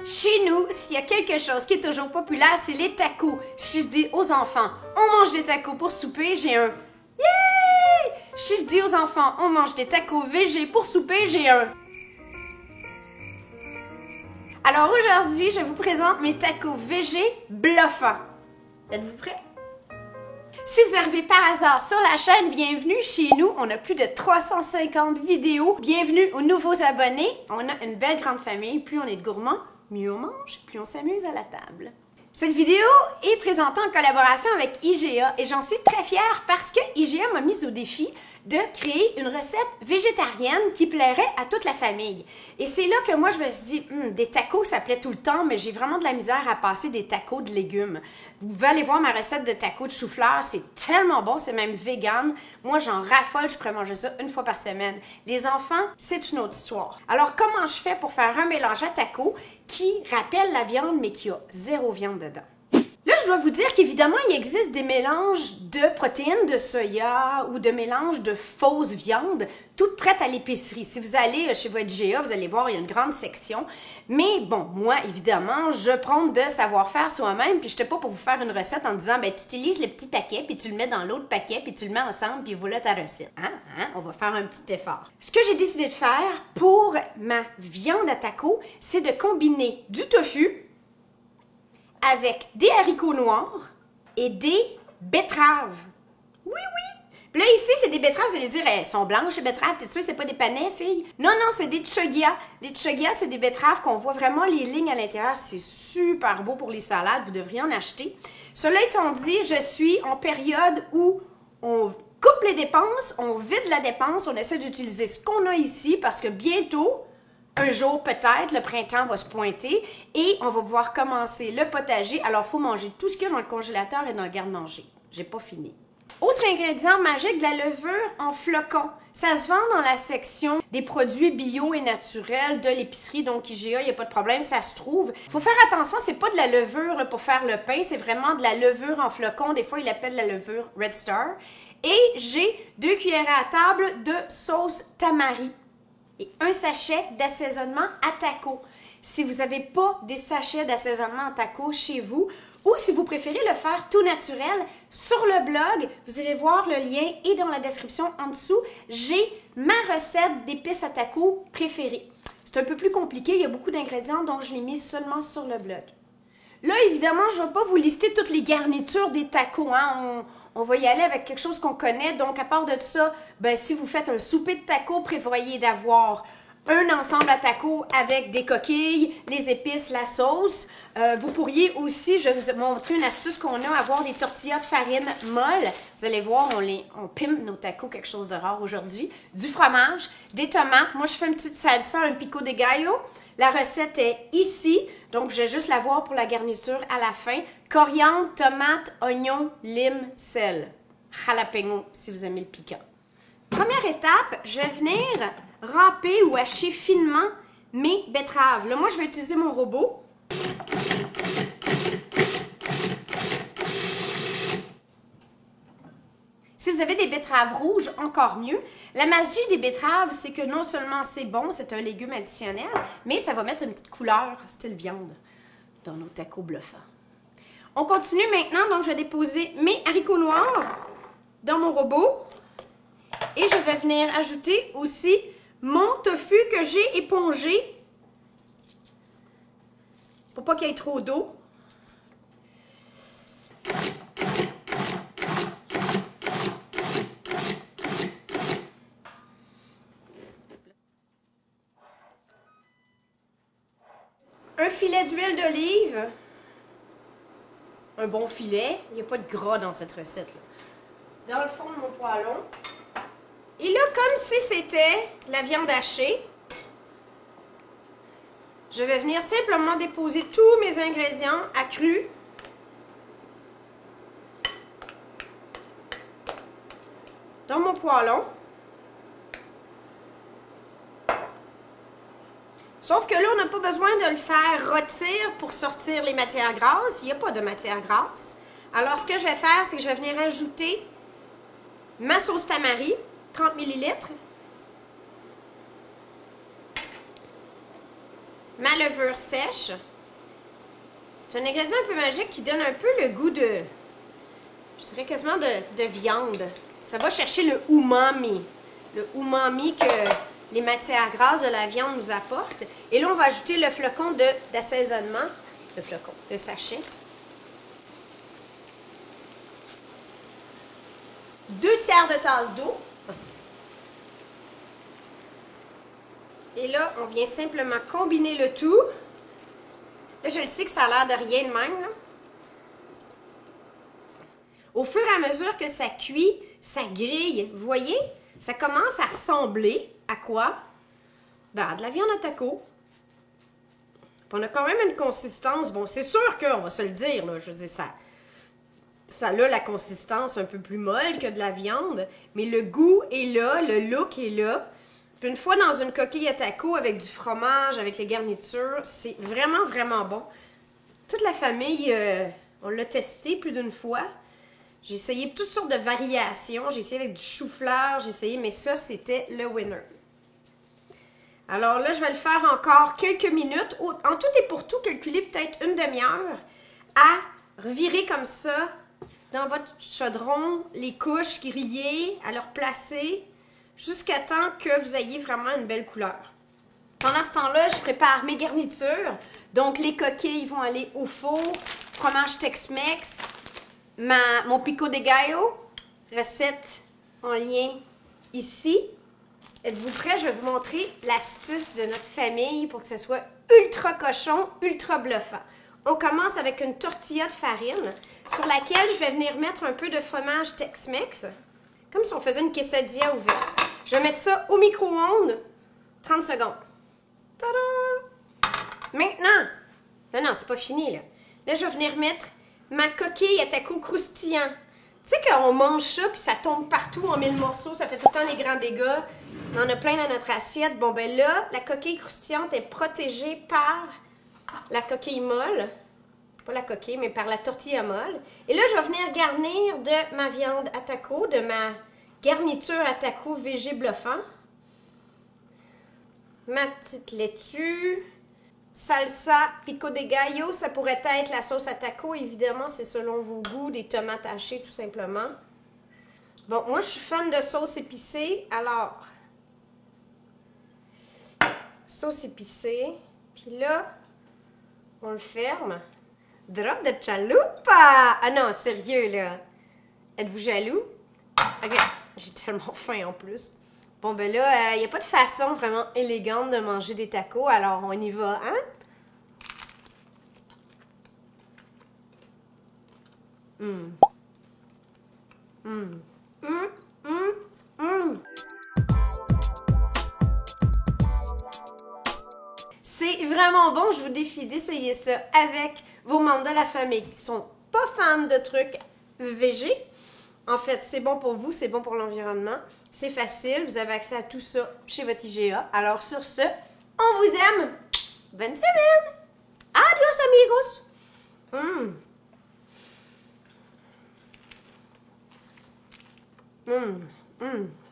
Chez nous, s'il y a quelque chose qui est toujours populaire, c'est les tacos. Si je dis aux enfants, on mange des tacos pour souper, j'ai un yeah! Si je dis aux enfants, on mange des tacos végé pour souper, j'ai un. Alors aujourd'hui, je vous présente mes tacos végé bluffants. Êtes-vous prêts? Si vous arrivez par hasard sur la chaîne, bienvenue chez nous. On a plus de 350 vidéos. Bienvenue aux nouveaux abonnés. On a une belle grande famille. Plus on est de gourmands, mieux on mange, plus on s'amuse à la table. Cette vidéo est présentée en collaboration avec IGA et j'en suis très fière parce que IGA m'a mise au défi de créer une recette végétarienne qui plairait à toute la famille. Et c'est là que moi je me suis dit, des tacos ça plaît tout le temps, mais j'ai vraiment de la misère à passer des tacos de légumes. Vous pouvez aller voir ma recette de tacos de chou-fleur, c'est tellement bon, c'est même vegan. Moi j'en raffole, je pourrais manger ça une fois par semaine. Les enfants, c'est une autre histoire. Alors comment je fais pour faire un mélange à tacos qui rappelle la viande mais qui a zéro viande dedans? Là, je dois vous dire qu'évidemment, il existe des mélanges de protéines de soya ou de mélanges de fausses viandes, toutes prêtes à l'épicerie. Si vous allez chez votre IGA, vous allez voir, il y a une grande section. Mais bon, moi, évidemment, je prends de savoir-faire soi-même, puis je n'étais pas pour vous faire une recette en disant, ben, tu utilises le petit paquet, puis tu le mets dans l'autre paquet, puis tu le mets ensemble, puis voilà ta recette. On va faire un petit effort. Ce que j'ai décidé de faire pour ma viande à tacos, c'est de combiner du tofu avec des haricots noirs et des betteraves. Oui, oui! Puis là, ici, c'est des betteraves, vous allez dire, elles sont blanches, les betteraves, t'es sûre que c'est pas des panais, fille? Non, non, c'est des tchogia. Les tchogia, c'est des betteraves qu'on voit vraiment les lignes à l'intérieur. C'est super beau pour les salades, vous devriez en acheter. Cela étant dit, je suis en période où on coupe les dépenses, on vide la dépense, on essaie d'utiliser ce qu'on a ici parce que bientôt, un jour peut-être, le printemps va se pointer et on va pouvoir commencer le potager. Alors, il faut manger tout ce qu'il y a dans le congélateur et dans le garde-manger. J'ai pas fini. Autre ingrédient magique, de la levure en flocons. Ça se vend dans la section des produits bio et naturels de l'épicerie, donc IGA, il n'y a pas de problème, ça se trouve. Il faut faire attention, c'est pas de la levure là, pour faire le pain, c'est vraiment de la levure en flocons. Des fois, ils l'appellent la levure Red Star. Et j'ai 2 cuillères à table de sauce tamari et un sachet d'assaisonnement à tacos. Si vous n'avez pas des sachets d'assaisonnement à tacos chez vous, ou si vous préférez le faire tout naturel, sur le blog, vous irez voir le lien et dans la description en dessous, j'ai ma recette d'épices à tacos préférée. C'est un peu plus compliqué, il y a beaucoup d'ingrédients, donc je l'ai mis seulement sur le blog. Là, évidemment, je ne vais pas vous lister toutes les garnitures des tacos, On va y aller avec quelque chose qu'on connaît. Donc, à part de ça, ben, si vous faites un souper de tacos, prévoyez d'avoir un ensemble à tacos avec des coquilles, les épices, la sauce. Vous pourriez aussi, je vais vous montrer une astuce qu'on a, avoir des tortillas de farine molle. Vous allez voir, on pimpe nos tacos, quelque chose de rare aujourd'hui. Du fromage, des tomates. Moi, je fais une petite salsa, un pico de gallo. La recette est ici, donc je vais juste la voir pour la garniture à la fin. Coriandre, tomate, oignon, lime, sel. Jalapeno, si vous aimez le piquant. Première étape, je vais venir râper ou hacher finement mes betteraves. Là, moi, je vais utiliser mon robot. Si vous avez des betteraves rouges, encore mieux. La magie des betteraves, c'est que non seulement c'est bon, c'est un légume additionnel, mais ça va mettre une petite couleur style viande dans nos tacos bluffants. On continue maintenant, donc je vais déposer mes haricots noirs dans mon robot et je vais venir ajouter aussi mon tofu que j'ai épongé pour pas qu'il y ait trop d'eau. Un filet d'huile d'olive. Un bon filet. Il n'y a pas de gras dans cette recette-là. Dans le fond de mon poêlon. Et là, comme si c'était la viande hachée, je vais venir simplement déposer tous mes ingrédients accrus dans mon poêlon. Sauf que là, on n'a pas besoin de le faire rôtir pour sortir les matières grasses. Il n'y a pas de matière grasse. Alors, ce que je vais faire, c'est que je vais venir ajouter ma sauce tamari, 30 ml, ma levure sèche, C'est un ingrédient un peu magique qui donne un peu le goût de... Je dirais quasiment de viande. Ça va chercher le umami. Le umami que les matières grasses de la viande nous apportent. Et là, on va ajouter le flocon d'assaisonnement. Le flocon, le sachet. 2/3 de tasse d'eau. Et là, on vient simplement combiner le tout. Là, je le sais que ça a l'air de rien de même, là. Au fur et à mesure que ça cuit, ça grille. Vous voyez? Ça commence à ressembler à quoi? Ben, à de la viande à taco. Puis on a quand même une consistance. Bon, c'est sûr qu'on va se le dire, là. Je veux dire, ça a la consistance un peu plus molle que de la viande. Mais le goût est là, le look est là. Puis une fois dans une coquille à taco avec du fromage, avec les garnitures, c'est vraiment, vraiment bon. Toute la famille, on l'a testé plus d'une fois. J'ai essayé toutes sortes de variations. J'ai essayé avec du chou-fleur, j'ai essayé, mais ça, c'était le winner. Alors là, je vais le faire encore quelques minutes. En tout et pour tout, calculez peut-être une demi-heure à revirer comme ça dans votre chaudron les couches grillées, à leur placer jusqu'à temps que vous ayez vraiment une belle couleur. Pendant ce temps-là, je prépare mes garnitures. Donc, les coquilles vont aller au four. Fromage Tex-Mex. Mon pico de gallo, recette en lien ici. Êtes-vous prêts? Je vais vous montrer l'astuce de notre famille pour que ce soit ultra cochon, ultra bluffant. On commence avec une tortilla de farine sur laquelle je vais venir mettre un peu de fromage Tex-Mex, comme si on faisait une quesadilla ouverte. Je vais mettre ça au micro-ondes, 30 secondes. Tada! Maintenant, non, c'est pas fini là. Là, je vais venir mettre ma coquille à taco croustillant. Tu sais qu'on mange ça, puis ça tombe partout en 1000 morceaux, ça fait tout le temps des grands dégâts. On en a plein dans notre assiette. Bon, ben là, la coquille croustillante est protégée par la coquille molle. Pas la coquille, mais par la tortilla molle. Et là, je vais venir garnir de ma viande à taco, de ma garniture à taco végé bluffant. Ma petite laitue. Salsa pico de gallo, ça pourrait être la sauce à taco, évidemment, c'est selon vos goûts, des tomates hachées tout simplement. Bon, moi je suis fan de sauce épicée, alors sauce épicée, puis là, on le ferme. Drop de chalupa! Ah non, sérieux là, êtes-vous jaloux? Ok, j'ai tellement faim en plus. Bon, ben là, il n'y a pas de façon vraiment élégante de manger des tacos, alors on y va, hein? C'est vraiment bon, je vous défie d'essayer ça avec vos membres de la famille qui sont pas fans de trucs végés. En fait, c'est bon pour vous, c'est bon pour l'environnement, c'est facile, vous avez accès à tout ça chez votre IGA. Alors sur ce, on vous aime! Bonne semaine! Adios amigos!